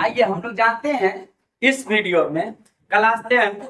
आइए हम लोग जानते हैं इस वीडियो में क्लास 10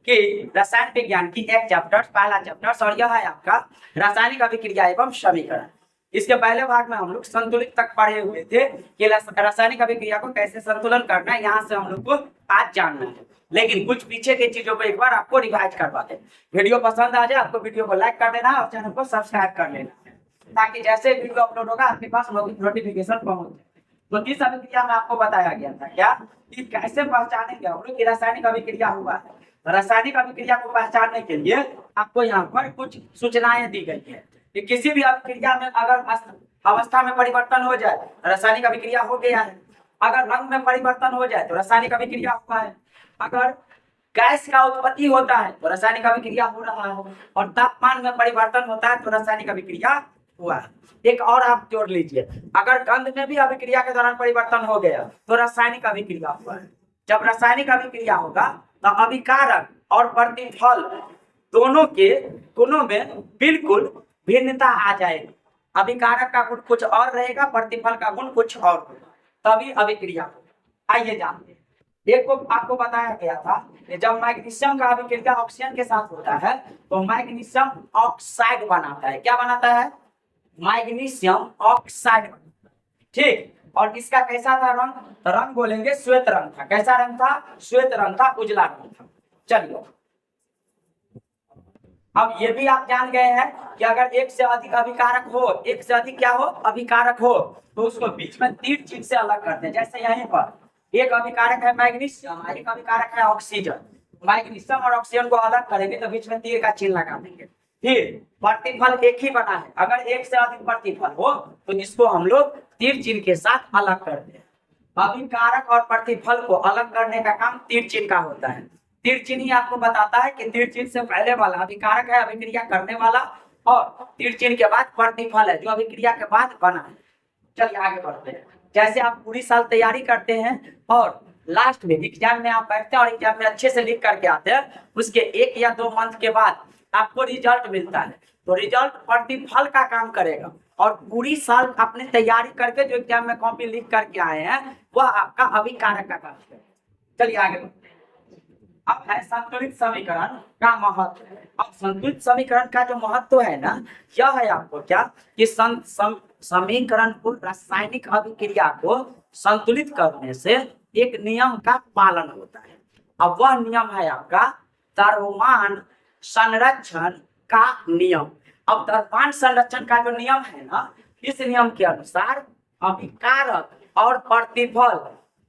की रसायन विज्ञान की एक चैप्टर पहला चैप्टर और यह है आपका रासायनिक अभिक्रिया एवं समीकरण। इसके पहले भाग में हम लोग संतुलित तक पढ़े हुए थे कि रासायनिक अभिक्रिया को कैसे संतुलन करना है। यहाँ से हम लोग को आज जानना है, लेकिन कुछ पीछे की चीजों को एक बार आपको रिवाइज करवा दे। वीडियो पसंद आ जाए आपको वीडियो को लाइक कर देना और चैनल को सब्सक्राइब कर लेना है, ताकि जैसे वीडियो अपलोड होगा आपके पास नोटिफिकेशन पहुंच जाए। तो इस अभिक्रिया में आपको बताया गया था क्या कि कैसे पहचानेंगे हम लोग कि रासायनिक अभिक्रिया हुआ है। रासायनिक अभिक्रिया को पहचानने के लिए आपको यहाँ पर कुछ सूचनाएं दी गई है कि किसी भी अभिक्रिया में अगर अवस्था में परिवर्तन हो जाए रासायनिक अभिक्रिया हो गया है। अगर रंग में परिवर्तन हो जाए तो रासायनिक अभिक्रिया हुआ है। अगर गैस का उत्पत्ति होता है तो रासायनिक अभिक्रिया हो रहा है। और तापमान में परिवर्तन होता है तो रासायनिक अभिक्रिया हुआ है। एक और आप जोड़ लीजिए, अगर गंध में भी अभिक्रिया के दौरान परिवर्तन हो गया तो रासायनिक अभिक्रिया हुआ है। जब रासायनिक अभिक्रिया होगा तो अभिकारक और प्रतिफल दोनों के गुणों में बिल्कुल भिन्नता आ जाएगी। अभिकारक का गुण कुछ और रहेगा, प्रतिफल का गुण कुछ और होगा, तभी अभिक्रिया होगा। आइए जानते हैं। एक को आपको बताया गया था कि जब मैग्नीशियम का अभिक्रिया ऑक्सीजन के साथ होता है तो मैग्नीशियम ऑक्साइड बनाता है। क्या बनाता है? Magnesium oxide. ठीक, और इसका कैसा था रंग? रंग बोलेंगे श्वेत रंग था। कैसा रंग था? श्वेत रंग था, उजला रंग था। चलिए, अब ये भी आप जान गए हैं कि अगर एक से अधिक अभिकारक हो, एक से अधिक क्या हो? अभिकारक हो, तो उसको बीच में तीर चिन्ह से अलग करते हैं। जैसे यहीं पर एक अभिकारक है मैग्नीशियम, एक अभिकारक है ऑक्सीजन। मैग्नीशियम और ऑक्सीजन को अलग करेंगे तो बीच में तीर का चिन्ह लगा देंगे। फिर प्रतिफल एक ही बना है, अगर एक से अधिक प्रतिफल हो तो इसको हम लोग तीर चिन्ह के साथ अलग करते हैं। अभिकारक और प्रतिफल को अलग करने का काम तीर चिन्ह का होता है। तीर चिन्ह ही आपको बताता है कि तीर चिन्ह से पहले वाला अभिकारक है, अभिक्रिया करने वाला, और तीर चिन्ह के बाद प्रतिफल है जो अभिक्रिया के बाद बना है। चलिए आगे बढ़ते हैं। जैसे आप पूरी साल तैयारी करते हैं और लास्ट में एग्जाम में आप बैठते हैं और एग्जाम में अच्छे से लिख करके आते हैं, उसके 1 या 2 मंथ के बाद आपको रिजल्ट मिलता है, तो रिजल्ट प्रतिफल का काम करेगा। और पूरी साल अपने तैयारी करके जो एग्जाम में कॉपी लिख करके आए हैं वह आपका अभिकारक का काम करेगा। चलिए आगे बढ़ते हैं। अब है संतुलित समीकरण का महत्व। अब संतुलित समीकरण का जो महत्व है ना, यह है आपको क्या कि समीकरण को, रासायनिक अभिक्रिया को संतुलित करने से एक नियम का पालन होता है। अब वह नियम है आपका द्रव्यमान संरक्षण का नियम। अब द्रव्यमान संरक्षण का जो नियम है ना, इस नियम के अनुसार अभिकारक और प्रतिफल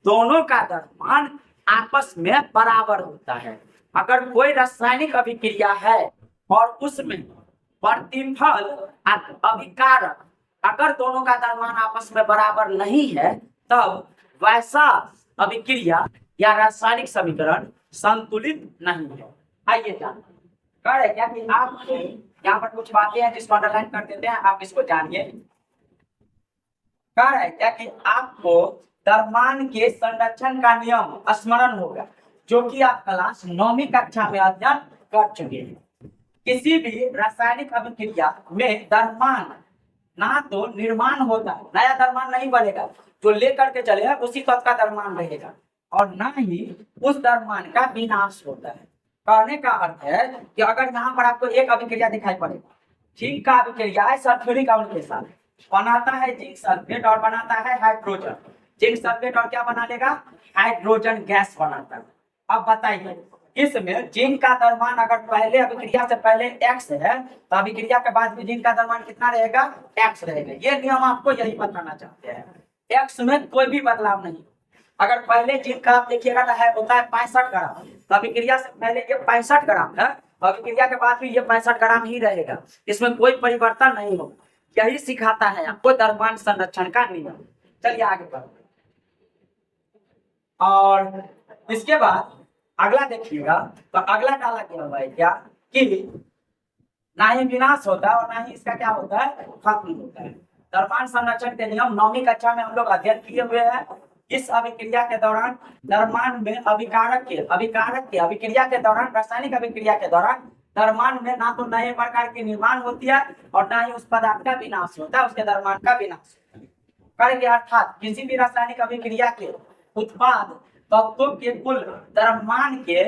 दोनों का द्रव्यमान आपस में बराबर होता है। अगर कोई रासायनिक अभिक्रिया है और उसमें प्रतिफल और अभिकारक अगर दोनों का द्रव्यमान आपस में बराबर नहीं है तब वैसा अभिक्रिया या रासायनिक समीकरण संतुलित नहीं है। आइए जानते हैं। कह रहे क्या कि आप यहाँ पर कुछ बातें हैं जिसको अंडरलाइन कर देते हैं, आप इसको जानिए। कह रहे क्या कि आपको द्रव्यमान के संरक्षण का नियम स्मरण होगा, जो कि आप क्लास 9वीं कक्षा में अध्ययन कर चुके हैं। किसी भी रासायनिक अभिक्रिया में द्रव्यमान ना तो निर्माण होता है, नया द्रव्यमान नहीं बनेगा, जो लेकर के चले हैं उसी तत्व का द्रव्यमान रहेगा, और ना ही उस द्रव्यमान का विनाश होता है। कहने का अर्थ है कि अगर यहाँ पर आपको एक अभिक्रिया दिखाई पड़ेगा, जिंक का अभिक्रिया है सल्फ्यूरिक अम्ल के साथ, बनाता है जिंक सल्फेट और बनाता है हाइड्रोजन। जिंक सल्फेट और क्या बना लेगा? हाइड्रोजन गैस बनाता है। अब बताइए, इसमें जिंक का द्रव्यमान अगर पहले अभिक्रिया से पहले x है तो अभिक्रिया के बाद भी जिंक का द्रव्यमान कितना रहेगा? x रहेगा। ये नियम आपको यही बताना चाहते हैं। x में कोई भी बदलाव नहीं। अगर पहले जिंक का आप देखिएगा तो है होता है 65 ग्राम, तो अभिक्रिया से पहले ये 65 ग्राम है, अभिक्रिया के बाद भी ये 65 ग्राम ही रहेगा, इसमें कोई परिवर्तन नहीं होगा। यही सिखाता है आपको द्रव्यमान संरक्षण का नियम। चलिए आगे बढ़ते हैं। और इसके बाद अगला देखिएगा, तो अगला डाला गया हुआ है क्या कि ना ही विनाश होता है और ना ही इसका क्या होता है? खत्म होता है। द्रव्यमान संरक्षण के नियम 9वीं कक्षा में हम लोग अध्ययन किए हुए हैं। इस अभिक्रिया के दौरान द्रव्यमान में अभिक्रिया के दौरान, रासायनिक अभिक्रिया के दौरान द्रव्यमान में ना तो नए प्रकार की निर्माण होती है और ना ही उस पदार्थ का विनाश होता है, उसके द्रव्यमान का विनाश होता है। अर्थात किसी भी रासायनिक अभिक्रिया के उत्पाद तत्वों के कुल द्रव्यमान के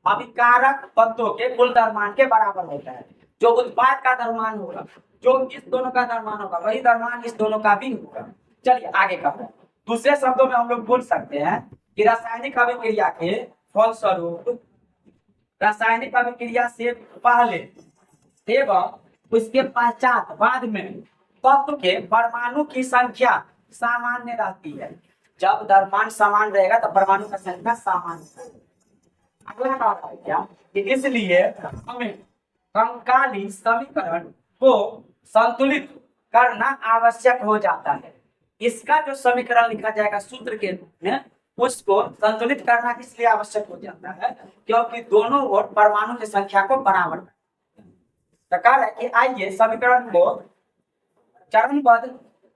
अभिकारक तत्वों के कुल द्रव्यमान के बराबर होता है। जो उत्पाद का द्रव्यमान होगा, जो इस दोनों का द्रव्यमान होगा, वही द्रव्यमान इस दोनों का भी होगा। चलिए आगे का है। दूसरे शब्दों में हम लोग बोल सकते हैं कि रासायनिक अभिक्रिया के फलस्वरूप रासायनिक अभिक्रिया से पहले एवं उसके पश्चात बाद में तत्व के परमाणु की संख्या सामान्य रहती है। जब द्रव्यमान समान रहेगा तो परमाणु की संख्या सामान्य रहेगी। अगला बात है क्या कि इसलिए हमें समकालीन समीकरण को संतुलित करना आवश्यक हो जाता है। इसका जो समीकरण लिखा जाएगा सूत्र के रूप में, उसको संतुलित करना इसलिए आवश्यक हो जाता है क्योंकि दोनों ओर परमाणु की संख्या को बराबर प्रकार है कि आइए समीकरण को चरणबद्ध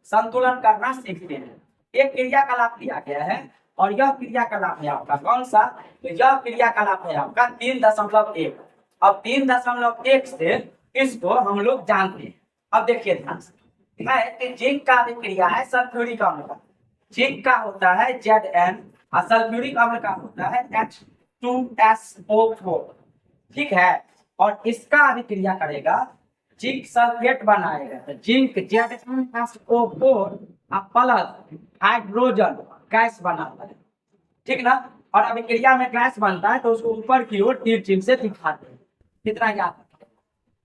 संतुलन करना सीखते हैं। एक क्रियाकलाप दिया गया है और यह क्रियाकलाप है आपका कौन सा, तो यह क्रियाकलाप है आपका 3.1। अब 3.1 से इसको हम लोग जानते हैं। अब देखिए ध्यान से है कि जिंक का अभिक्रिया है सल्फ्यूरिक अम्ल का। जिंक का होता है Zn और सल्फ्यूरिक अम्ल का होता है H2SO4। ठीक है, और इसका अभिक्रिया करेगा जिंक सल्फेट बनाएगा तो zinc ZnSO4 plus hydrogen gas बनाता है। ठीक ना, और अभिक्रिया में गैस बनता है तो उसको ऊपर की ओर तीर चिन्ह से दिखाते हैं। कितना याद रखिए।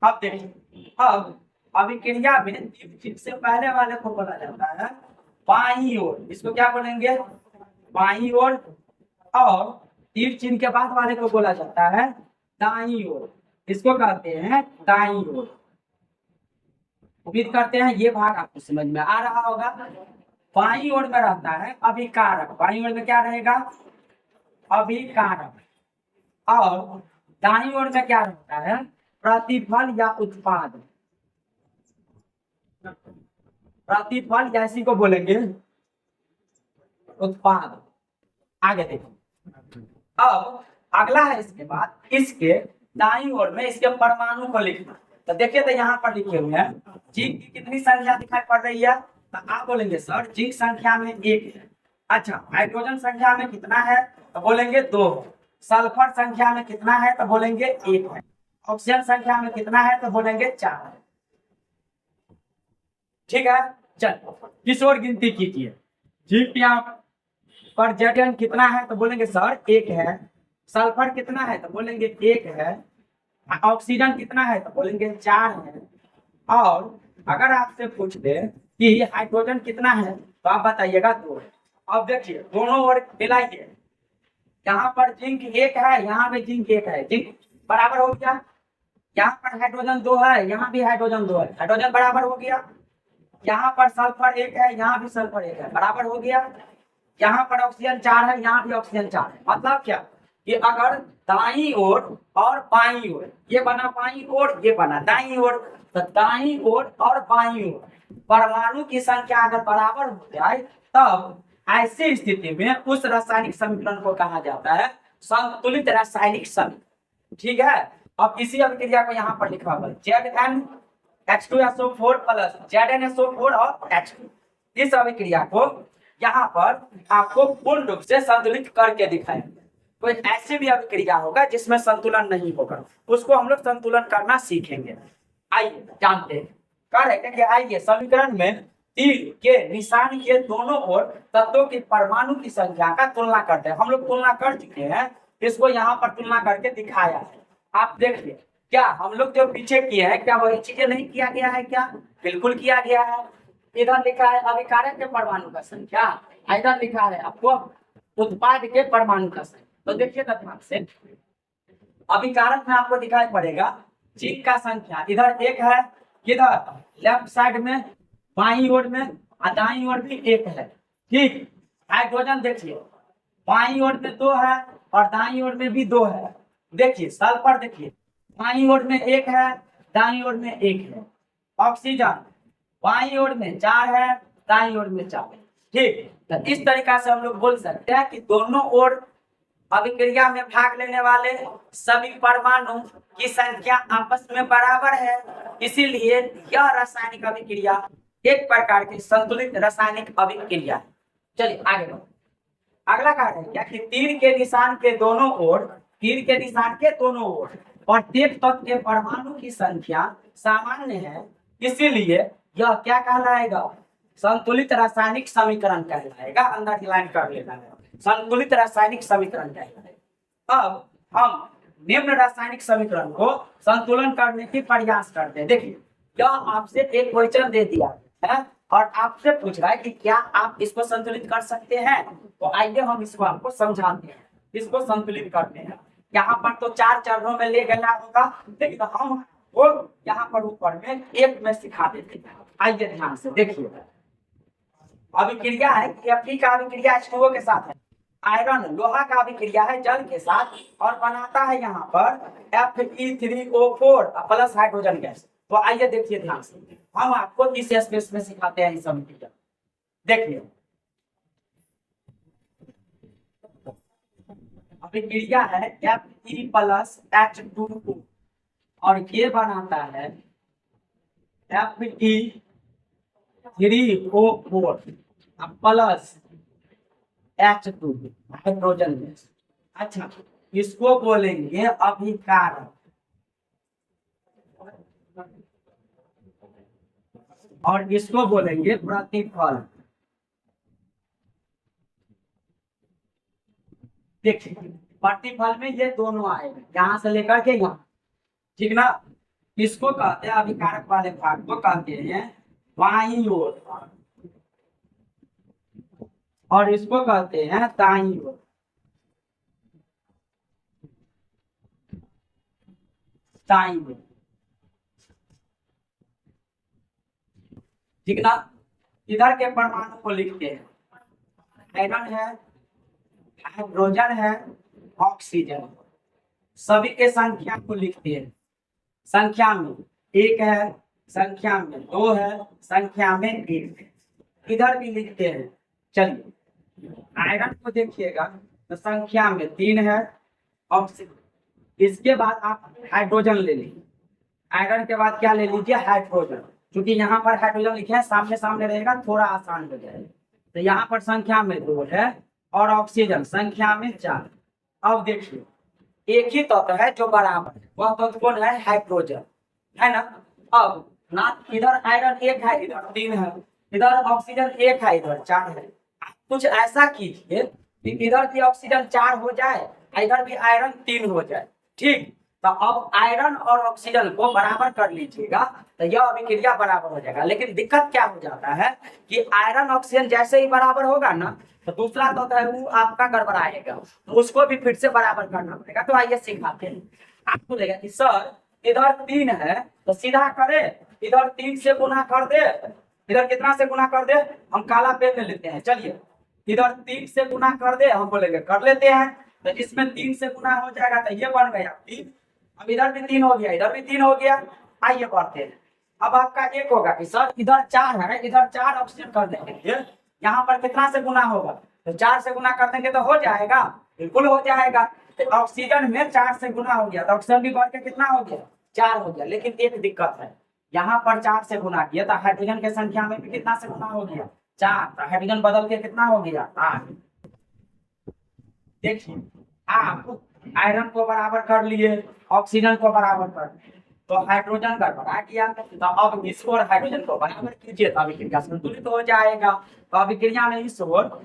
अब देखिए, अब अभिक्रिया में तीर चिन्ह से पहले वाले को बोला जाता है बाईं ओर, इसको क्या बोलेंगे, बाईं ओर, और तीर चिन्ह के बाद वाले को बोला जाता है दाईं ओर, इसको कहते हैं दाईं ओर। उम्मीद करते हैं ये भाग आपको समझ में आ रहा होगा। बाईं ओर में रहता है अभिकारक, बाईं ओर में क्या रहेगा, अभिकारक, और दाईं ओर में क्या रहता है, प्रतिफल या उत्पाद। प्रतिफल या इसी को बोलेंगे उत्पाद। आगे देखो, अब अगला है इसके बाद इसके दाईं ओर में इसके परमाणु को लिखना। तो देखिए तो यहाँ पर लिखे हुए हैं जिंक की कितनी संख्या दिखाई पड़ रही है, तो आप बोलेंगे सर जिंक संख्या में 1 है। अच्छा, हाइड्रोजन संख्या में कितना है, तो बोलेंगे 2 है। सल्फर संख्या में कितना है, तो बोलेंगे 1 है। ऑक्सीजन संख्या में कितना है, तो बोलेंगे 4 है। ठीक है, चलो किशोर गिनती कीजिए। जिंक यहाँ पर Zn कितना है, तो बोलेंगे सर 1 है। सल्फर कितना है, तो बोलेंगे 1 है। ऑक्सीजन कितना है, तो बोलेंगे 4 है। और अगर आपसे पूछ दे कि हाइड्रोजन कितना है, तो आप बताइएगा 2 है। अब देखिए दोनों ओर मिलाइए, यहाँ पर जिंक 1 है, यहाँ पे जिंक 1 है, जिंक बराबर हो गया। यहाँ पर हाइड्रोजन 2 है, यहाँ भी हाइड्रोजन 2 है, हाइड्रोजन बराबर हो गया। यहाँ पर सल्फर 1 है, यहाँ भी सल्फर 1 है, बराबर हो गया। यहाँ पर ऑक्सीजन 4 है, यहाँ भी ऑक्सीजन 4 है। मतलब क्या कि अगर दाईं ओर और बाईं ओर, ये बना बाईं ओर, ये बना दाईं ओर, तो दाईं ओर और बाईं ओर परमाणु की संख्या अगर बराबर हो जाए तब ऐसी स्थिति में उस रासायनिक समीकरण को कहा जाता है संतुलित रासायनिक समीकरण। ठीक है, अब इसी अभिक्रिया को यहाँ पर लिखा हुआ ZnH2SO4 प्लस ZnSO4 और H2। इस अभिक्रिया को यहाँ पर आपको पूर्ण रूप से संतुलित करके दिखाया। कोई ऐसी भी अभिक्रिया होगा जिसमें संतुलन नहीं होगा, उसको हम लोग संतुलन करना सीखेंगे। आइए जानते हैं, कर रहे कि आइए समीकरण में तीर के निशान के दोनों ओर तत्वों की परमाणु की संख्या का तुलना करते हैं। हम लोग तुलना कर चुके हैं, इसको यहाँ पर तुलना करके दिखाया है। आप देखिए क्या हम लोग जो पीछे किए हैं, क्या वही चीजें नहीं किया गया है, क्या बिल्कुल किया गया है। इधर लिखा है अभिकारक के परमाणु का संख्या, इधर लिखा है आपको उत्पाद के परमाणु का संख्या। तो देखिए ध्यान से, अभिकारक में आपको दिखाई पड़ेगा जिंक का संख्या इधर 1 है, किधर लेफ्ट साइड में बाईं ओर में, दाईं ओर भी 1 है। ठीक, हाइड्रोजन देखिए बाईं ओर में 2 है और दाईं ओर में भी 2 है। देखिए सल्फर देखिए बाईं ओर में 1 है, दाईं ओर में 1 है। ऑक्सीजन बाईं ओर में 4 है, दाईं ओर में 4 है। ठीक, तो इस तरीका से हम लोग बोल सकते हैं कि दोनों ओर अभिक्रिया में भाग लेने वाले सभी परमाणु की संख्या आपस में बराबर है, इसीलिए यह रासायनिक अभिक्रिया एक प्रकार की संतुलित रासायनिक अभिक्रिया है। चलिए आगे बढ़ो। अगला कार्य है क्या कि तीर के निशान के दोनों ओर, तीर के निशान के दोनों ओर प्रत्येक तत्व के परमाणु की संख्या सामान्य है, इसीलिए यह क्या कहलाएगा, संतुलित रासायनिक समीकरण कहलाएगा। अंदर लाइन कर लेना है, संतुलित रासायनिक समीकरण कहलाएगा। अब हम निम्न रासायनिक समीकरण को संतुलन करने की प्रयास करते हैं। देखिए यह आपसे एक क्वेश्चन दे दिया है और आपसे पूछ रहा है कि क्या आप इसको संतुलित कर सकते हैं, तो आइए हम इसको आपको समझाते हैं। इसको संतुलित करते हैं, यहाँ पर तो 4 चरणों में ले गया होगा, लेकिन हम वो यहाँ पर ऊपर में एक में सिखा देते हैं। आइए ध्यान से देखिए, अभिक्रिया है Fe का अभिक्रिया H2O के साथ है, आयरन लोहा का अभिक्रिया है जल के साथ और बनाता है यहाँ पर Fe3O4 प्लस हाइड्रोजन गैस। तो आइए देखिए ध्यान से, हम आपको इस स्पेस में सिखाते हैं इस अभिक्रिया। देखिए अभिक्रिया है Fe प्लस H2O और ये बनाता है Fe3O4 plus H2 hydrogen gas. अच्छा, इसको बोलेंगे अभिकारक और इसको बोलेंगे प्रतिफल। देखिए प्रतिफल में ये दोनों आएंगे यहां से लेकर के यहाँ, ठीक ना। इसको कहते हैं अभिकारक वाले भाग को कहते हैं बाईं ओर और इसको कहते हैं दाईं ओर। दाईं ओर, ठीक ना। इधर के परमाणु को लिखते हैं, आयरन है, हाइड्रोजन है, ऑक्सीजन, सभी के संख्या को लिखते हैं। संख्या में 1 है, संख्या में 2 है, संख्या में 1 है, इधर भी लिखते हैं। चलिए आयरन को देखिएगा तो संख्या में 3 है, ऑक्सीजन। इसके बाद आप हाइड्रोजन ले लीजिए, आयरन के बाद क्या ले लीजिए, हाइड्रोजन। क्योंकि यहाँ पर हाइड्रोजन लिखे हैं, सामने सामने रहेगा थोड़ा आसान हो जाएगा। तो यहाँ पर संख्या में 2 है और ऑक्सीजन संख्या में 4। अब देखिए एक ही तत्व है जो बराबर है, वह तत्व कौन है, हाइड्रोजन, है ना। अब ना इधर आयरन 1 है, इधर 3 है, इधर ऑक्सीजन 1 है, इधर 4 है। कुछ ऐसा कीजिए कि इधर भी ऑक्सीजन 4 हो जाए, इधर भी आयरन 3 हो जाए, ठीक। तो अब आयरन और ऑक्सीजन को बराबर कर लीजिएगा तो यह अभिक्रिया बराबर हो जाएगा। लेकिन दिक्कत क्या हो जाता है कि आयरन ऑक्सीजन जैसे ही बराबर होगा ना तो दूसरा तो है वो आपका गड़बड़ाएगा, तो उसको भी फिर से बराबर करना पड़ेगा। तो आइए सिखाते हैं। आपको लगेगा कि सर इधर 3 है तो सीधा करे, इधर 3 से गुना कर दे, इधर कितना से गुना कर दे, हम काला पेन ले लेते हैं। चलिए इधर 3 से गुना कर दे, हम बोलेंगे कर लेते हैं। तो इसमें 3 से गुना हो जाएगा तो ये बन गया 3। अब इधर भी 3 हो गया, इधर भी 3 हो गया। आइए बढ़ते हैं। अब आपका एक होगा कि सर इधर 4 है, इधर 4 ऑक्सीजन कर देंगे, यहाँ पर कितना से गुना होगा, तो 4 से गुना कर देंगे तो हो जाएगा, बिल्कुल हो जाएगा। तो ऑक्सीजन में 4 से गुना हो गया तो ऑक्सीजन भी बढ़ के कितना हो गया, 4 हो गया। लेकिन एक दिक्कत है, यहाँ पर 4 से गुना किया तो हाइड्रोजन की संख्या में भी कितना से गुना हो गया, 4। तो हाइड्रोजन बदल के कितना हो गया, 8। देखिए आप आयरन को बराबर कर लिए, ऑक्सीजन को बराबर कर लिए, तो हाइड्रोजन गड़बड़ा गया। तो अब इसको और हाइड्रोजन को बराबर कीजिए तो अभिक्रिया संतुलित हो जाएगा। तो अभिक्रिया में इस ओर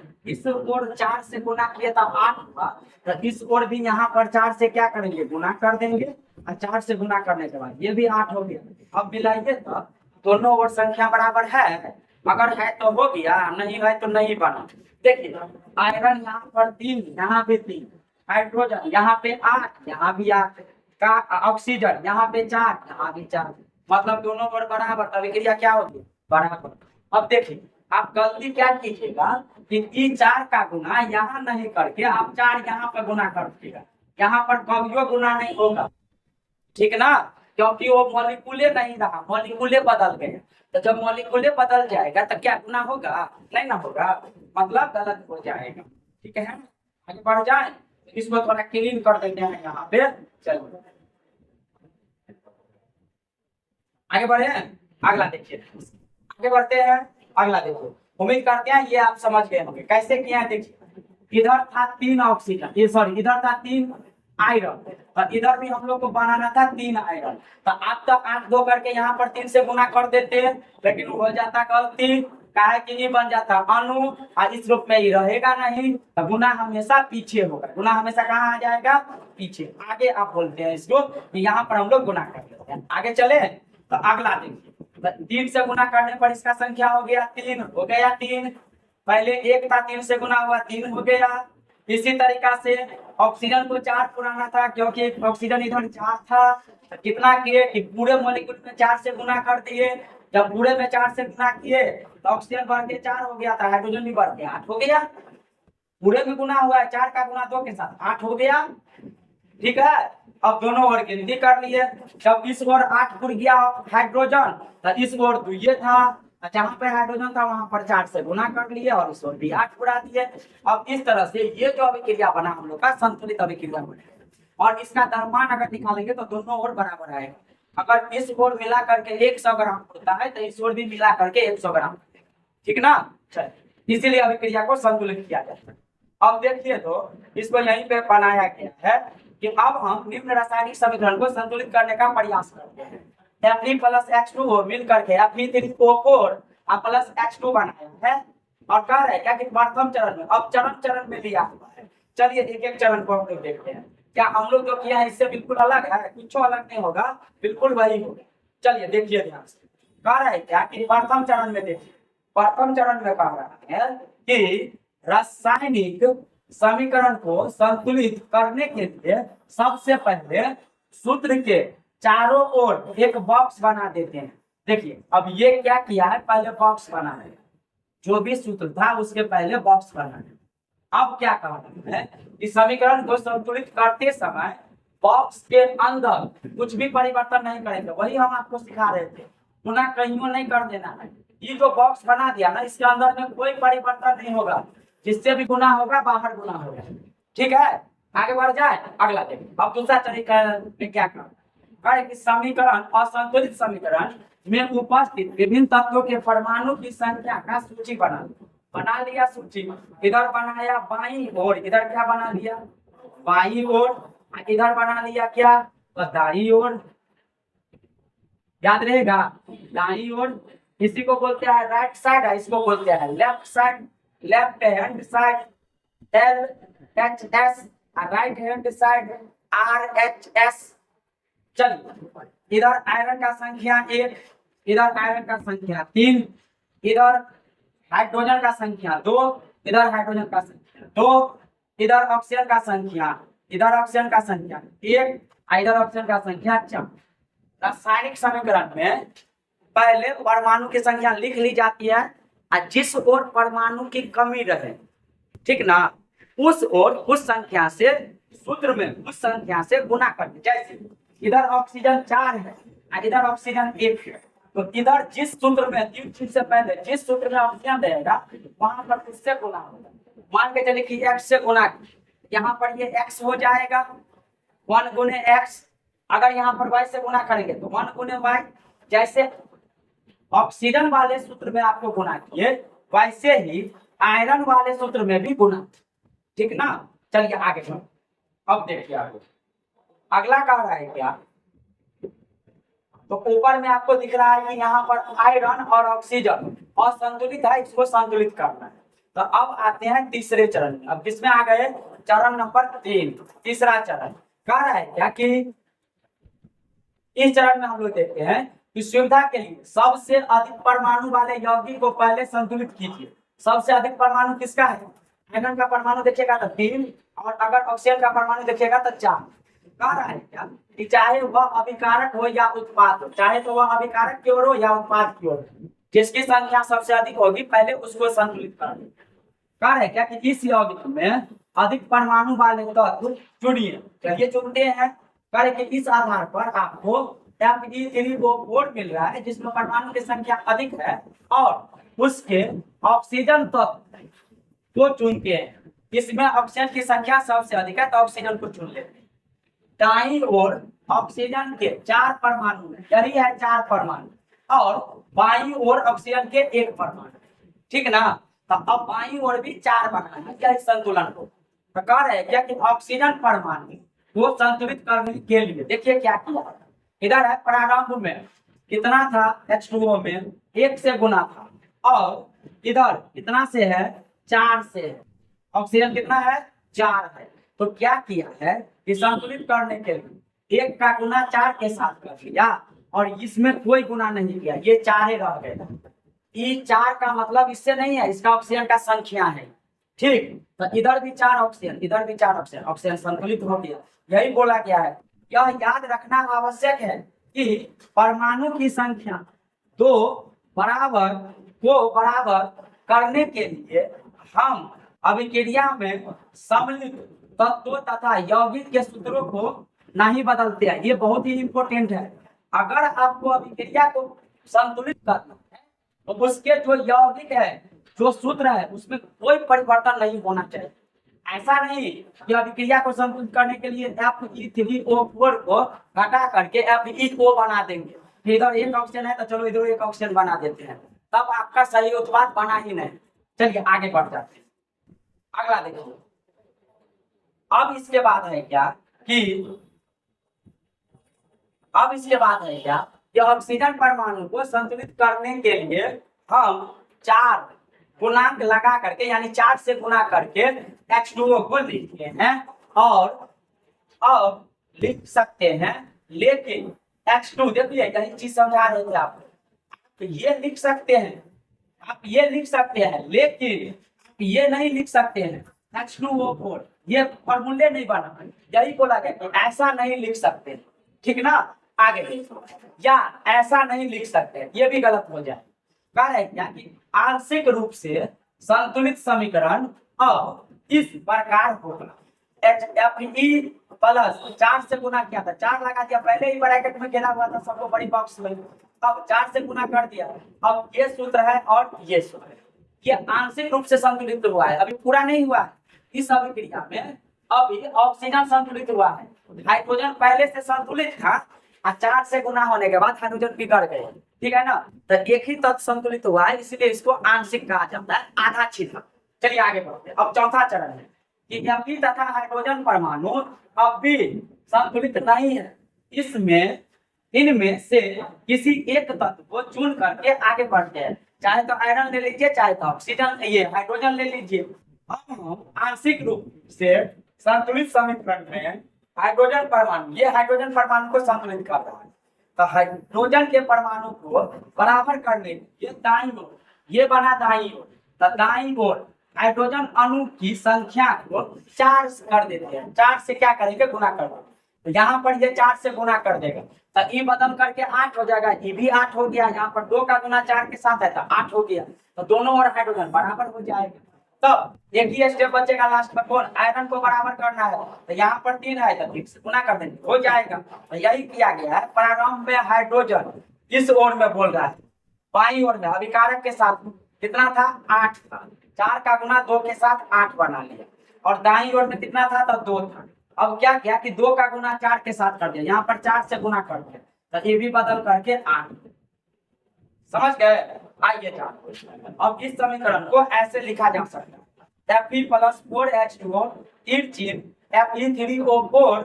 4 से गुना किए तो 8 हुआ, तो इस ओर भी यहाँ पर 4 से क्या करेंगे, गुना कर देंगे, और 4 से गुना करने के बाद ये भी 8 हो गया। अब मिलाइए तो दोनों ओर संख्या बराबर है, अगर है तो हो गया, नहीं है तो नहीं बना। देखिए आयरन यहाँ पर 3, यहाँ भी 3, हाइड्रोजन यहाँ पे 8, यहाँ भी 8 का, ऑक्सीजन यहाँ पे 4, यहाँ भी 4, मतलब दोनों पर बराबर। अभिक्रिया क्या होगी, बराबर। अब देखिए आप गलती क्या कीजिएगा कि 4 का गुना यहाँ नहीं करके आप 4 यहाँ पर गुना कर दीजिएगा, यहाँ पर कभियो गुना नहीं होगा, ठीक ना। क्योंकि वो मॉलिक्यूले नहीं रहा, मॉलिक्यूले बदल गए। तो जब मॉलिक्यूले बदल जाएगा तो क्या गुना होगा, नहीं ना होगा, मतलब गलत हो जाएगा, ठीक है। आगे बढ़ जाए, इसको थोड़ा क्लीन कर देते हैं यहाँ पे। चलो आगे बढ़े, अगला देखिए, आगे बढ़ते हैं। अगला देखो, उम्मीद करते हैं ये आप समझ गए होंगे कैसे किया है। देखिए इधर था 3 ऑक्सीजन, ये सॉरी इधर था 3 आयरन, और इधर भी हम लोग को बनाना था 3 आयरन। तो आप तो 8 2 करके यहाँ पर 3 से गुना कर देते हैं, लेकिन हो जाता गलती, काहे कि ये बन जाता अणु, और इस रूप में ये रहेगा नहीं, तो गुना हमेशा पीछे होगा। गुना हमेशा कहाँ आ जाएगा? पीछे। आगे आप बोलते हैं इसको, यहाँ पर हम लोग गुना कर देते हैं। आगे चले तो अगला देखिए, 3 से गुना करने पर इसका संख्या हो गया 3, हो गया 3। पहले 1 था, 3 से गुना हुआ 3 हो गया। इसी तरीका से ऑक्सीजन को 4 पुराना था, क्योंकि ऑक्सीजन इधर 4 था, तो कितना किए कि पूरे मॉलिक्यूल में 4 से गुना कर दिए। जब पूरे में 4 से गुना किए तो ऑक्सीजन बढ़ के 4 हो गया था, हाइड्रोजन भी बढ़ के 8 हो गया। पूरे में गुना हुआ है, 4 का गुना 2 के साथ 8 हो गया। ठीक है, अब दोनों ओर गिनती कर लिए। जब इस ओर 8 जुड़ गया हाइड्रोजन, तो इस ओर 2 ये था, जहाँ पे हाइड्रोजन था वहां पर 4 से गुना कर लिए और इस ओर भी 8 बुढ़ा दिए। अब इस तरह से ये जो अभिक्रिया बना हम लोग का संतुलित अभिक्रिया बनेगा, और इसका द्रव्यमान अगर निकालेंगे तो दोनों ओर बराबर आएगा। अगर इस ओर मिला करके 100 ग्राम होता है तो इस ओर भी मिला करके 100 ग्राम, ठीक ना। चलिए, इसीलिए अभिक्रिया को संतुलित किया जाता है। अब देखिए तो इसको यहीं पे बनाया गया है कि अब हम निम्न रासायनिक समीकरण को संतुलित करने का प्रयास करते हैं। Fe प्लस H2O मिल करके Fe3O4 प्लस H2 बनाया है, और कह रहे क्या कि प्रथम चरण में, अब चरण में लिया हुआ है। चलिए एक एक चरण को हम लोग देखते हैं। क्या हम लोग जो किया है इससे बिल्कुल अलग है? कुछ अलग नहीं होगा, बिल्कुल वही होगा। चलिए देखिए ध्यान से, कह रहा है क्या कि प्रथम चरण में देखिए, प्रथम चरण में कह रहा है कि रासायनिक समीकरण को संतुलित करने के लिए सबसे पहले सूत्र के चारों ओर एक बॉक्स बना देते हैं। देखिए अब ये क्या किया है, पहले बॉक्स बना है, जो भी सूत्र था उसके पहले बॉक्स बना है। अब क्या कहना है, इस समीकरण को संतुलित करते समय बॉक्स के अंदर कुछ भी परिवर्तन नहीं करेंगे, वही हम आपको सिखा रहे थे। पुनः कहीं नहीं कर देना है। ये जो बॉक्स बना दिया ना, इसके अंदर में कोई परिवर्तन नहीं होगा, जिससे भी गुना होगा बाहर गुना होगा। ठीक है, आगे बढ़ जाए, अगला देखिए। अब दूसरा तरीका में क्या करना, समीकरण असंतुलित समीकरण में उपस्थित विभिन्न तत्वों के परमाणु की संख्या का सूची बना लिया सूची। इधर बनाया बाईं ओर, इधर क्या बना लिया? बाईं ओर। इधर बना लिया क्या? दाईं ओर। याद रहेगा, दाईं ओर। इसी को बोलते हैं राइट साइड, इसको बोलते हैं left side, left hand side LHS, right hand side RHS। चलिए, इधर आयरन का संख्या 1, इधर आयरन का संख्या 3, इधर हाइड्रोजन का संख्या 2, इधर हाइड्रोजन का संख्या 2, इधर ऑक्सीजन का संख्या, इधर ऑक्सीजन का संख्या 1, इधर ऑक्सीजन का संख्या 4। रासायनिक समीकरण में पहले परमाणु की संख्या लिख ली जाती है, और जिस ओर परमाणु की कमी रहे, ठीक ना, उस ओर उस संख्या से सूत्र में उस संख्या से गुना कर दे। जैसे इधर ऑक्सीजन 4 है और इधर ऑक्सीजन 1 है, तो इधर जिस सूत्र में 3 चीज से पहले जिस सूत्र में ऑक्सीजन रहेगा वहां पर उससे गुना होगा। मान के चलिए कि x से गुना, यहाँ पर ये x हो जाएगा 1 गुने x। अगर यहाँ पर y से गुना करेंगे तो 1 गुने y। जैसे ऑक्सीजन वाले सूत्र में आपको गुना किए, वैसे ही आयरन वाले सूत्र में भी गुना, ठीक ना। चलिए आगे बढ़ो। अब देखिए आगे अगला कह रहा है क्या, तो ऊपर में आपको दिख रहा है कि यहाँ पर आयरन और ऑक्सीजन असंतुलित है, इसको संतुलित करना है। तो अब आते हैं तीसरे चरण में। अब किसमें आ गए? चरण नंबर 3, तीसरा चरण। कह रहा है क्या कि इस चरण में हम लोग देखते हैं कि सुविधा के लिए सबसे अधिक परमाणु वाले यौगिक को पहले संतुलित कीजिए। सबसे अधिक परमाणु किसका है? आयरन का परमाणु देखिएगा तो 3, और अगर ऑक्सीजन का परमाणु देखिएगा तो 4। कह रहा है क्या कि चाहे वह अभिकारक हो या उत्पाद हो, चाहे तो वह अभिकारक की ओर हो या उत्पाद की ओर, जिसकी संख्या सबसे अधिक होगी पहले उसको संतुलित कर। कह रहे क्या कि इस यौगिक में अधिक परमाणु वाले तत्व चुनिए। चलिए चुनते हैं। कह रहे कि इस आधार पर आपको Fe3O4 मिल रहा है, जिसमें परमाणु की संख्या अधिक है, और उसके ऑक्सीजन तत्व को चुनते हैं। इसमें ऑक्सीजन की संख्या सबसे अधिक है तो ऑक्सीजन को चुन लेते हैं। दाईं ओर ऑक्सीजन के 4 परमाणु, यही है 4 परमाणु, और बाईं ओर ऑक्सीजन के 1 परमाणु, ठीक ना। तो अब बाईं ओर भी 4 बनाना है क्या इस संतुलन को। तो कह रहे हैं क्या कि ऑक्सीजन परमाणु को संतुलित करने के लिए देखिए क्या किया। इधर है प्रारंभ में कितना था H2O में 1 से गुना था और इधर कितना से है 4 से है। ऑक्सीजन कितना है 4 है। तो क्या किया है कि संतुलित करने के लिए 1 का गुना 4 के साथ कर दिया और इसमें कोई गुना नहीं किया, ये 4 ही रह गए। ये 4 का मतलब इससे नहीं है, इसका ऑक्सीजन का संख्या है। ठीक, तो इधर भी 4 ऑक्सीजन, इधर भी 4 ऑक्सीजन, ऑक्सीजन संतुलित हो गया। यही बोला गया है। यह याद रखना आवश्यक है कि परमाणु की संख्या 2 बराबर को बराबर करने के लिए हम अभिक्रिया में सम्मिलित तत्वों तथा यौगिक के सूत्रों को नहीं बदलते हैं। ये बहुत ही इंपॉर्टेंट है। अगर आपको अभिक्रिया को संतुलित करना है तो उसके जो यौगिक है, जो सूत्र है, उसमें कोई परिवर्तन नहीं होना चाहिए। ऐसा नहीं कि अभिक्रिया को संतुलित करने के लिए Fe3O4 को घटा करके FeO बना देंगे, फिर इधर एक ऑक्सीजन है तो चलो इधर एक ऑक्सीजन बना देते हैं, तब आपका सही उत्पाद बना ही नहीं। चलिए आगे बढ़ जाते हैं। अगला देखिए। अब इसके बाद है क्या कि ऑक्सीजन परमाणु को संतुलित करने के लिए हम 4 गुणांक लगा करके यानी 4 से गुणा करके H2O को लिखते हैं और अब लिख सकते हैं। लेकिन H2 देखिए यही चीज समझा रहे थे आपको, तो ये लिख सकते हैं, आप ये लिख सकते हैं, लेकिन ये नहीं लिख सकते हैं H2O4, ये फॉर्मूले नहीं बना। यही बोला गया कि ऐसा नहीं लिख सकते, ठीक ना। आगे देखो, या ऐसा नहीं लिख सकते, ये भी गलत हो जाए। कह रहे क्या कि आंशिक रूप से संतुलित समीकरण अब इस प्रकार होगा। Fe प्लस 4 से गुना किया था, 4 लगा दिया, पहले ही ब्रैकेट में घेरा हुआ था सबको बड़ी बॉक्स में, अब 4 से गुना कर दिया। अब ये सूत्र है और ये सूत्र है, ये आंशिक रूप से संतुलित हुआ है, अभी पूरा नहीं हुआ है। इस अभिक्रिया में अभी ऑक्सीजन संतुलित हुआ है, हाइड्रोजन पहले से संतुलित था और 4 से गुना होने के बाद हाइड्रोजन बिगड़ गए, ठीक है ना। तो एक ही तत्व संतुलित हुआ है, इसलिए इसको आंशिक कहा जाता है, आधा छिद्र। चलिए आगे बढ़ते हैं। अब चौथा चरण है कि Fe तथा हाइड्रोजन परमाणु अब भी संतुलित नहीं है। इनमें से किसी एक तत्व को चुन करके आगे बढ़ते हैं, चाहे तो आयरन ले लीजिए, चाहे तो ऑक्सीजन ये हाइड्रोजन ले लीजिए। अब हम आंशिक रूप से संतुलित समीकरण में हाइड्रोजन परमाणु, ये हाइड्रोजन परमाणु को संतुलित कर रहा है, तो हाइड्रोजन के परमाणु को बराबर करने के लिए दाईं ओर ये बना दाईं ओर, तो दाईं ओर हाइड्रोजन अणु की संख्या को 4 कर देते हैं। 4 से क्या करेंगे गुना कर देंगे, तो यहाँ पर ये 4 से गुना कर देगा तो ई बदल करके 8 हो जाएगा, ई भी 8 हो गया। यहाँ पर 2 का गुना 4 के साथ है तो 8 हो गया, तो दोनों और हाइड्रोजन बराबर हो जाएगा। तो एक ही स्टेप बचेगा लास्ट में, कौन आयरन को बराबर करना है, तो यहाँ पर 3 है तो 3 से गुना कर देंगे हो जाएगा। तो यही किया गया है। प्रारंभ में हाइड्रोजन इस ओर में बोल रहा है, बाईं ओर में अभिकारक के साथ कितना था 8 था, 4 का गुना 2 के साथ 8 बना लिया, और दाईं ओर में कितना था तो 2 था। अब क्या किया कि 2 का गुना 4 के साथ कर दिया, यहाँ पर 4 से गुना कर दिया, तो ये भी बदल करके 8। समझ गए। आइए जान, अब इस समीकरण को ऐसे लिखा जा सकता है Fe plus 4H2O Fe3O4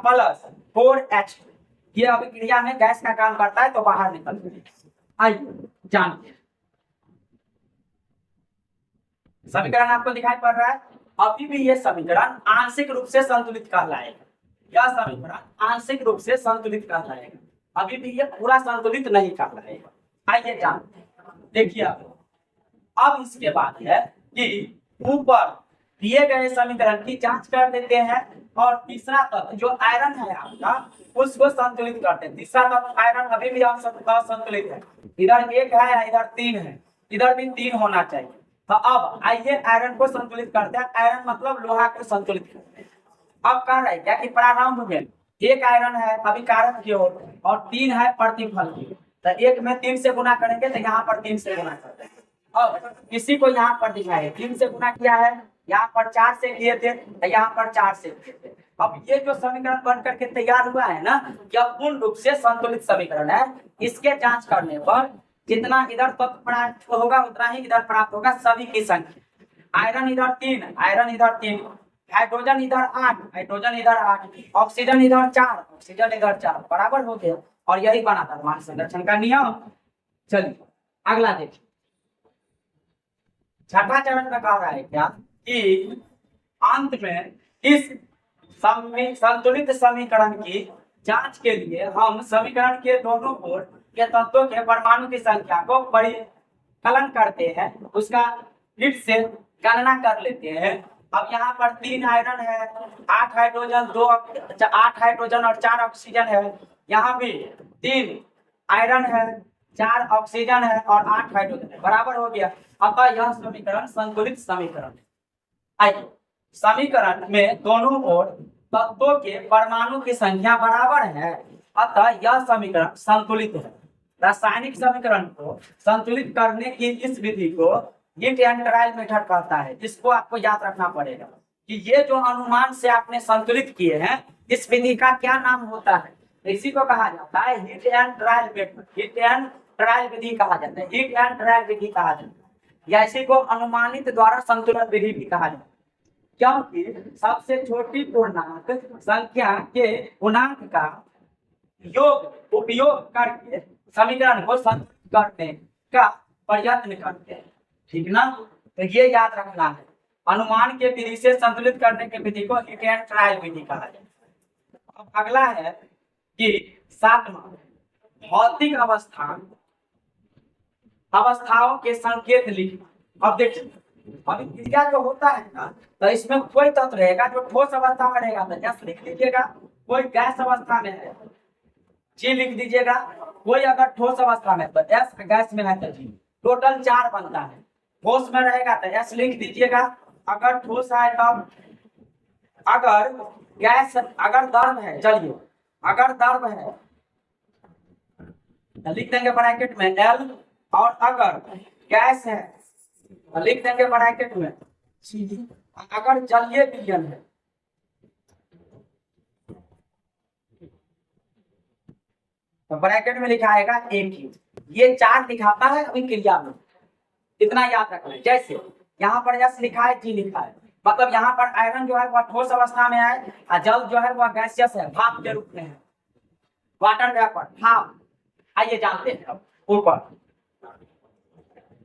plus 4H2। ये अभिक्रिया में गैस का काम करता है तो बाहर निकलते हैं। आइए जानते हैं। समीकरण आपको दिखाई पड़ रहा है। अभी भी ये समीकरण आंशिक रूप से संतुलित कहलाएगा, यह समीकरण आंशिक रूप से संतुलित कहलाएगा, अभी भी ये पूरा संतुलित नहीं कहलाएगा। आइए जानते हैं। देखिए अब इसके बाद है कि ऊपर दिए गए समीकरण की जांच कर देते हैं और तीसरा तत्व जो आयरन है आपका उसको संतुलित करते हैं। तीसरा तत्व आयरन अभी भी असंतुलित है, इधर 1 है इधर 3 है, इधर भी 3 होना चाहिए। तो अब आइए आयरन को संतुलित करते हैं। आयरन मतलब लोहा को संतुलित करते हैं। अब कह रहे हैं क्या कि प्रारंभ में 1 आयरन है अभिकारक की ओर और 3 है प्रतिफल की, तो 1 में 3 से गुना करेंगे तो यहाँ पर 3 से गुना करते हैं। अब इसी को यहाँ पर दिखाए 3 से गुना किया है, यहाँ पर 4 से किए थे तो यहाँ पर 4 से किए थे। अब ये जो समीकरण बन करके तैयार हुआ है ना, यह पूर्ण रूप से संतुलित समीकरण है। इसके जांच करने पर जितना इधर तत्व प्राप्त होगा उतना ही इधर प्राप्त होगा, सभी की संख्या। आयरन इधर 3, आयरन इधर 3, हाइड्रोजन इधर 8, हाइड्रोजन इधर 8, ऑक्सीजन इधर 4, ऑक्सीजन इधर 4, बराबर हो गया। और यही बना परमाणु संरक्षण का नियम। चलिए अगला देखिए, छठा चरण में कह रहा है क्या कि अंत में इस संतुलित समीकरण की जांच के लिए हम समीकरण के दोनों ओर के तत्वों के परमाणु की संख्या को परिकलन करते हैं, उसका फिर से गणना कर लेते हैं। अब यहाँ पर 3 आयरन है, 8 हाइड्रोजन, 8 हाइड्रोजन और 4 ऑक्सीजन है। यहाँ भी 3 आयरन है, 4 ऑक्सीजन है और 8 हाइड्रोजन है, बराबर हो गया। अतः यह समीकरण संतुलित समीकरण है। आइए, समीकरण में दोनों ओर तत्वों के परमाणु की संख्या बराबर है, अतः यह समीकरण संतुलित है। रासायनिक समीकरण को संतुलित करने की इस विधि को हीट एंड ट्रायल मेथड कहता है। इसको आपको याद रखना पड़ेगा कि ये जो अनुमान से आपने संतुलित किए हैं, इस विधि का क्या नाम होता है? इसी को कहा जाता है hit and trial method, hit and trial विधि कहा जाता है, हीट एंड ट्रायल विधि कहा जाता है, या इसी को अनुमानित द्वारा संतुलन विधि भी कहा जाता है। क्योंकि सबसे छोटी पूर्णांक संख्या के गुणांक का योग उपयोग करके समीकरण को संतुलित करने का प्रयत्न करते हैं, ठीक ना? तो ये याद रखना है, अनुमान के विधि से संतुलित करने की विधि को हीट एंड ट्रायल विधि कहा जाता है। अब अगला है कि 7वां, भौतिक अवस्थाओं के संकेत लिखना। अब देखिए, अभी क्रिया जो होता है ना, तो इसमें कोई तत्व रहेगा जो ठोस अवस्था में रहेगा तो एस लिख दीजिएगा, कोई गैस अवस्था में है जी लिख दीजिएगा, कोई अगर ठोस अवस्था में तो एस, गैस में है तो जी, टोटल 4 बनता है। ठोस में रहेगा तो एस लिख दीजिएगा, अगर ठोस है तब, अगर गैस, अगर द्रव है, चलिए अगर द्रव है लिख देंगे ब्रैकेट में एल, और अगर गैस है लिख देंगे ब्रैकेट में सी, अगर जलीय विलयन है तो ब्रैकेट में लिखा आएगा एक ही। ये 4 दिखाता है अभी क्रिया में, इतना याद रखना है। जैसे यहाँ पर एस लिखा है, जी लिखा है, मतलब यहाँ पर आयरन जो है वह ठोस अवस्था में है और जल जो है वह गैसियस है, भाप के रूप में है, वाटर वेपर, भाप। आइए जानते हैं अब ऊपर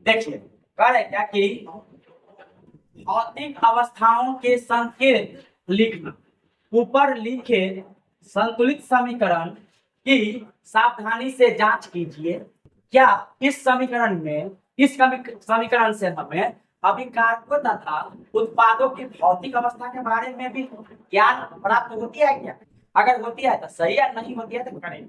देखिए, कह रहे क्या कि भौतिक अवस्थाओं के संकेत लिखना। ऊपर लिखे संतुलित समीकरण की सावधानी से जांच कीजिए, क्या इस समीकरण में, इस समीकरण से हमें अभिकारकों तथा उत्पादों की भौतिक अवस्था के बारे में भी ज्ञान प्राप्त होती है क्या? अगर होती है तो सही है, नहीं होती है तो करें।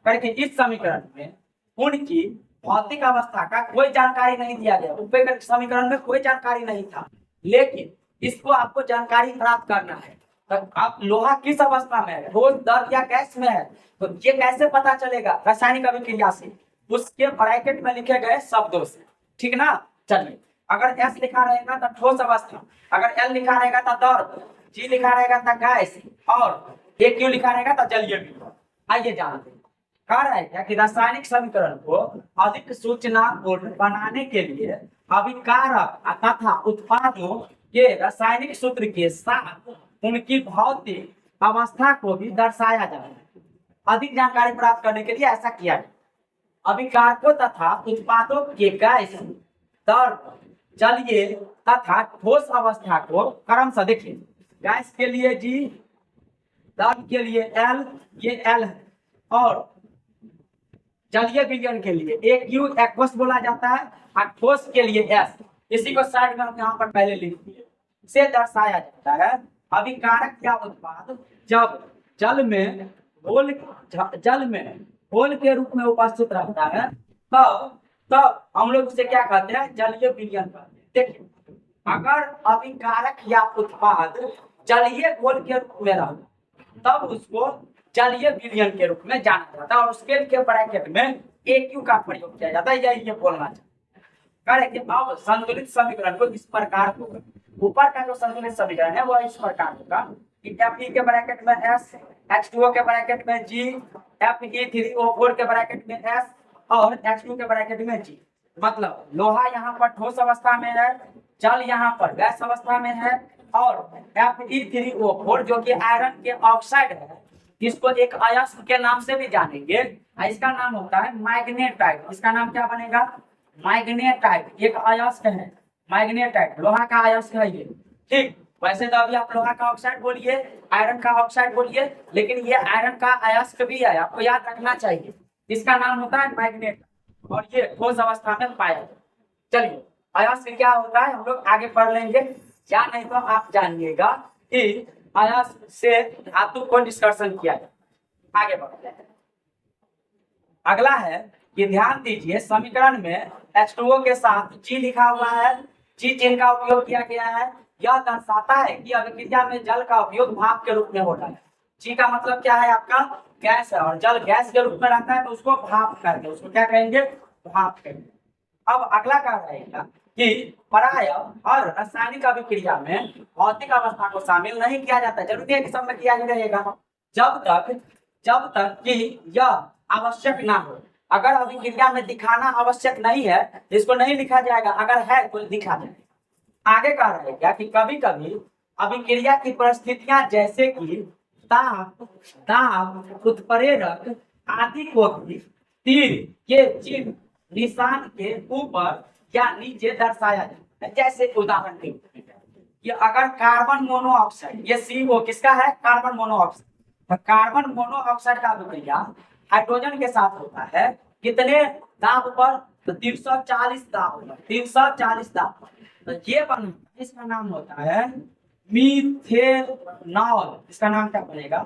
करके इस समीकरण में उनकी भौतिक अवस्था का कोई जानकारी नहीं दिया गया, ऊपर समीकरण में कोई जानकारी नहीं था, लेकिन इसको आपको जानकारी प्राप्त करना है। तो आप लोहा किस अवस्था में है, ठोस, द्रव या गैस में है, तो ये कैसे पता चलेगा? रासायनिक अभिक्रिया से, उसके ब्रैकेट में लिखे गए शब्दों से, ठीक ना? चलिए, अगर एस लिखा रहेगा तो ठोस अवस्था, अगर एल लिखा रहेगा तो द्रव, जी लिखा रहेगा तो गैस, और ए क्यू लिखा रहेगा तो जलीय विलयन। आइए जानते हैं, कह रहा है क्या कि रासायनिक समीकरण को अधिक सूचनापूर्ण बनाने के लिए अभिकारक तथा उत्पादों के रासायनिक सूत्र के साथ उनकी भौतिक अवस्था को भी दर्शाया जाए। अधिक जानकारी प्राप्त करने के लिए ऐसा किया है। अभिकारकों तथा उत्पादों के गैस, द्रव, जलीय तथा ठोस अवस्था को क्रमशः देखिए, गैस के लिए जी, द्रव के लिए एल, ये एल है, और जलीय विलयन के लिए एक यू एक्वस बोला जाता है, और ठोस के लिए एस। इसी को साइड में हम यहाँ पर पहले लिख दिए, से दर्शाया जाता है अभिकारक या उत्पाद जब जल में घोल के रूप में उपस्थित रहता है, तब हम लोग उसे क्या कहते हैं? जलीय विलयन कहते हैं। देखिए, अगर अभिकारक या उत्पाद जलीय घोल के रूप में रहा तब उसको जलीय विलयन के रूप में जाना जाता है, और उसके लिए ब्रैकेट में AQ का प्रयोग किया जाता है। यही ये बोलना चाहिए। अब संतुलित समीकरण को इस प्रकार होगा, ऊपर का जो संतुलित समीकरण है वह इस प्रकार होगा कि Fe के ब्रैकेट में S, H2O के ब्रैकेट में G, Fe3O4 के ब्रैकेट में S, और H2 के ब्रैकेट में G। मतलब लोहा यहाँ पर ठोस अवस्था में है, जल यहाँ पर गैस अवस्था में है, और Fe3O4 जो कि आयरन के ऑक्साइड है, इसको एक अयस्क के नाम से भी जानेंगे। इसका नाम होता है मैग्नेटाइट। इसका नाम क्या बनेगा? मैग्नेटाइट। एक अयस्क है मैग्नेटाइट, लोहा का अयस्क है ये। ठीक, वैसे तो अभी आप लोहा का ऑक्साइड बोलिए, आयरन का ऑक्साइड बोलिए, लेकिन ये आयरन का अयस्क भी है, आपको याद रखना चाहिए। इसका नाम होता है मैग्नेट, और ये ठोस अवस्था में पाया। चलिए, अयस्क क्या होता है हम लोग आगे पढ़ लेंगे, या नहीं तो आप जानिएगा कि अयस्क से धातु को डिस्कशन किया जाए। आगे बढ़ते हैं। अगला है कि ध्यान दीजिए, समीकरण में H2O के साथ G लिखा हुआ है। G चिन्ह का उपयोग किया गया है। यह दर्शाता है कि अभिक्रिया में जल का उपयोग भाप के रूप में होता है। G का मतलब क्या है? आपका गैस है, और जल गैस के रूप में रहता है तो उसको भाप करके, उसको क्या कहेंगे? भाप कहेंगे। अब अगला क्या रहेगा कि प्राय और रासायनिक अभिक्रिया में भौतिक अवस्था को शामिल नहीं किया जाता। जरूरी है कि सब में किया ही रहेगा, जब तक कि यह आवश्यक ना हो। अगर अभिक्रिया में दिखाना आवश्यक नहीं है तो इसको नहीं लिखा जाएगा, अगर है तो लिखा जाएगा। आगे कह रहेगा कि कभी कभी अभिक्रिया की परिस्थितियां जैसे कि दाब, उत्प्रेरक आदि को भी तीर के चिन्ह निशान के ऊपर या नीचे दर्शाया जाता है। जैसे उदाहरण के रूप में कि अगर कार्बन मोनोऑक्साइड, ये CO किसका है? Carbon monoxide. तो कार्बन मोनोऑक्साइड का अभिक्रिया हाइड्रोजन के साथ होता है, कितने दाब पर? तो 340 दाब पर, 340 दाब पर। तो ये बना, इसका नाम होता है मीथेनॉल। इसका नाम क्या बनेगा?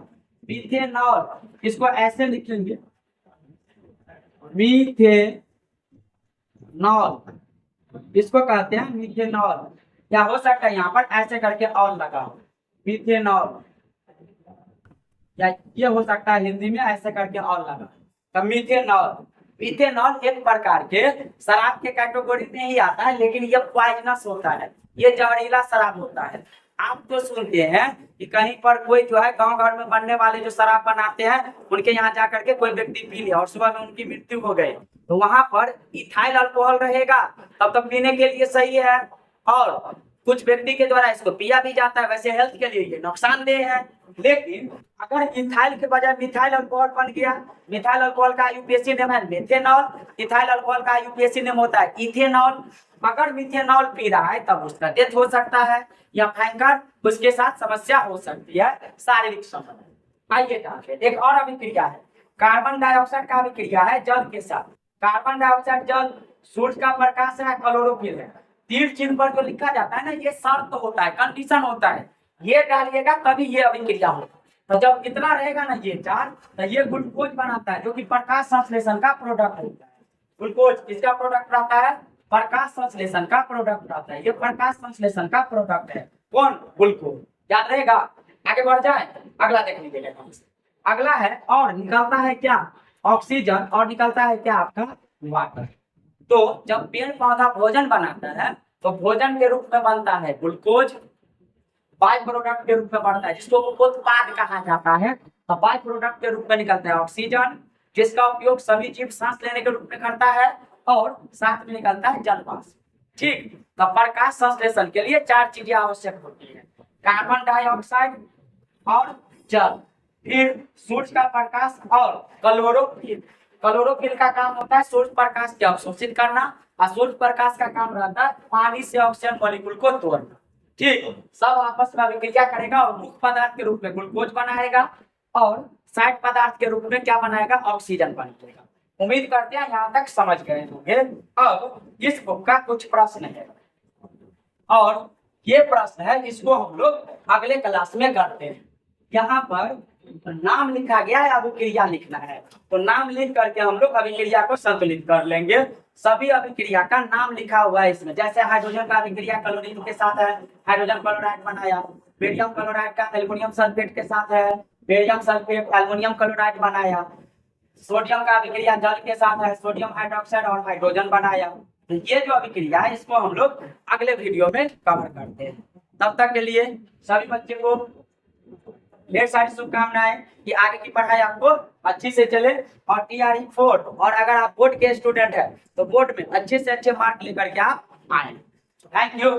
मीथेनॉल। इसको ऐसे लिखेंगे, मीथेनॉल, इसको कहते हैं मीथेनॉल। क्या हो सकता है यहाँ पर ऐसे करके और लगाओ, मीथेनॉल, या ये हो सकता है हिंदी में ऐसे करके और लगा। तो मीथेनॉल एक प्रकार के शराब के कैटेगरी में ही आता है, लेकिन ये पॉइजनस होता है, ये जहरीला शराब होता है। आप तो सुनते हैं कि कहीं पर कोई जो है गांव घर में बनने वाले जो शराब बनाते हैं, उनके यहाँ जा करके कोई व्यक्ति पी लिया और सुबह में उनकी मृत्यु हो गई, तो वहां पर इथाइल अल्कोहल रहेगा, तब तक पीने के लिए सही है, और कुछ व्यक्ति के द्वारा इसको पिया भी जाता है। वैसे हेल्थ के लिए ये नुकसानदेह है, लेकिन अगर इथाइल के बजाय मिथाइल अल्कोहल बन गया, मिथाइल अल्कोहल का यूपीएससी नेम है मेथेनॉल, इथाइल अल्कोहल का यूपीएससी नेम होता है इथेनॉल। अगर मिथेनॉल पी रहा है तब उसका डेथ हो सकता है, या भयंकर उसके साथ समस्या हो सकती है, शारीरिक समस्या। आइए जानते हैं। एक और अभिक्रिया है, कार्बन डाइऑक्साइड का अभिक्रिया है जल के साथ। कार्बन डाइऑक्साइड जल, सूर्य का प्रकाश है, क्लोरोफिल है। तीर चिन्ह पर जो लिखा जाता है ना, ये शर्त होता है, कंडीशन होता है, ये डालिएगा तभी ये अभिक्रिया होगा। तो जब इतना रहेगा ना ये चार, तो ये ग्लूकोज बनाता है, जो कि प्रकाश संश्लेषण का प्रोडक्ट होता है। ग्लूकोज किसका प्रोडक्ट रहता है? प्रकाश संश्लेषण का प्रोडक्ट रहता है। ये प्रकाश संश्लेषण का प्रोडक्ट है। कौन? ग्लूकोज। याद रहेगा। आगे बढ़ जाए, अगला देख लीजिएगा। अगला है, और निकलता है क्या? ऑक्सीजन, और निकलता है क्या? आपका वाटर। तो जब पेड़ पौधा भोजन बनाता है तो भोजन के रूप में बनता है ग्लूकोज, बाय प्रोडक्ट के रूप में बनता है जिसको उत्पाद कहा जाता है, तो बाय प्रोडक्ट के रूप में निकलता है ऑक्सीजन, जिसका उपयोग सभी जीव सांस लेने के रूप में करता है, और साथ में निकलता है जल वाष्प। ठीक, तो प्रकाश संश्लेषण के लिए चार चीजें आवश्यक होती है, कार्बन डाइऑक्साइड और जल, फिर सूर्य का प्रकाश और क्लोरोफिल। क्लोरोफिल का काम होता है सूर्य प्रकाश को अवशोषित करना, और सूर्य प्रकाश का काम रहता है पानी से ऑक्सीजन मॉलिक्यूल को तोड़ना। ठीक, सब आपस में अभिक्रिया करेगा और मुख्य पदार्थ के रूप में ग्लूकोज बनाएगा, और साइड पदार्थ के रूप में क्या बनाएगा? ऑक्सीजन बनाएगा। उम्मीद करते हैं यहाँ तक समझ गए होंगे। अब इस बुक का कुछ प्रश्न है, और ये प्रश्न है, इसको हम लोग अगले क्लास में करते हैं। यहाँ पर नाम लिखा गया है, अभिक्रिया लिखना है, तो नाम लिख करके हम लोग अभिक्रिया को संतुलित कर लेंगे। सभी अभिक्रिया का नाम लिखा हुआ है इसमें। जैसे हाइड्रोजन का अभिक्रिया क्लोरीन के साथ है, हाइड्रोजन क्लोराइड बनाया। बेरियम क्लोराइड का एल्युमिनियम सल्फेट के साथ है, बेरियम सल्फेट एल्युमिनियम क्लोराइड बनाया। सोडियम का अभिक्रिया जल के साथ है, सोडियम हाइड्रोक्साइड और हाइड्रोजन बनाया। तो ये जो अभिक्रिया है इसको हम लोग अगले वीडियो में कवर करते हैं। तब तक के लिए सभी बच्चे को ढेर सारी शुभकामनाएं कि आगे की पढ़ाई आपको अच्छी से चले और TRE 4 और अगर आप बोर्ड के स्टूडेंट है तो बोर्ड में अच्छे से अच्छे मार्क लेकर के आप आए। Thank you.